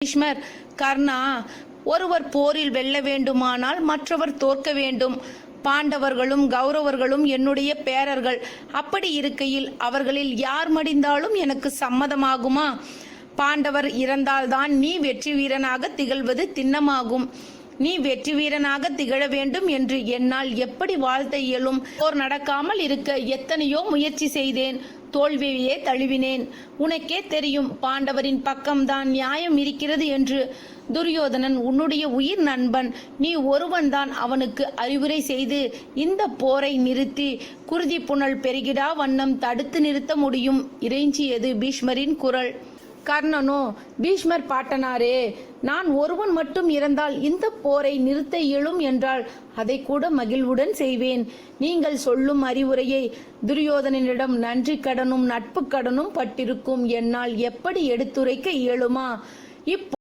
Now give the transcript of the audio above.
பீஷ்மர், கர்ணா, ஒருவர் போரில் வெல்ல வேண்டுமானால் மற்றவர் தோற்க வேண்டும். பாண்டவர்களும் கௌரவர்களும் என்னுடைய பேரர்கள். அப்படி இருக்கையில் அவர்களில் யார் மடிந்தாலும் எனக்கு சம்மதமாகுமா? பாண்டவர் இறந்தால்தான் நீ வெற்றி வீரனாக திகழ்வது திண்ணமாகும். நீ வெற்றி வீரனாக திகழ வேண்டும் என்று என்னால் எப்படி வாழ்த்த இயலும்? போர் நடக்காமல் இருக்க எத்தனையோ முயற்சி செய்தேன், தோல்வியே தழுவினேன். உனக்கே தெரியும், பாண்டவரின் பக்கம்தான் நியாயம் இருக்கிறது என்று. துரியோதனன் உன்னுடைய உயிர் நண்பன். நீ ஒருவன்தான் அவனுக்கு அறிவுரை செய்து இந்த போரை நிறுத்தி குருதி புனல் பெருகிடா வண்ணம் தடுத்து நிறுத்த முடியும். இறைஞ்சியது பீஷ்மரின் குரல். கர்ணனோ, பீஷ்மர் பாட்டனாரே, நான் ஒருவன் மட்டும் இறந்தால் இந்த போரை நிறுத்த இயலும் என்றால் அதை கூட மகிழ்வுடன் செய்வேன். நீங்கள் சொல்லும் அறிவுரையை துரியோதனனிடம் நன்றி கடனும் நட்பு கடனும் பட்டிருக்கும் என்னால் எப்படி எடுத்துரைக்க இயலுமா?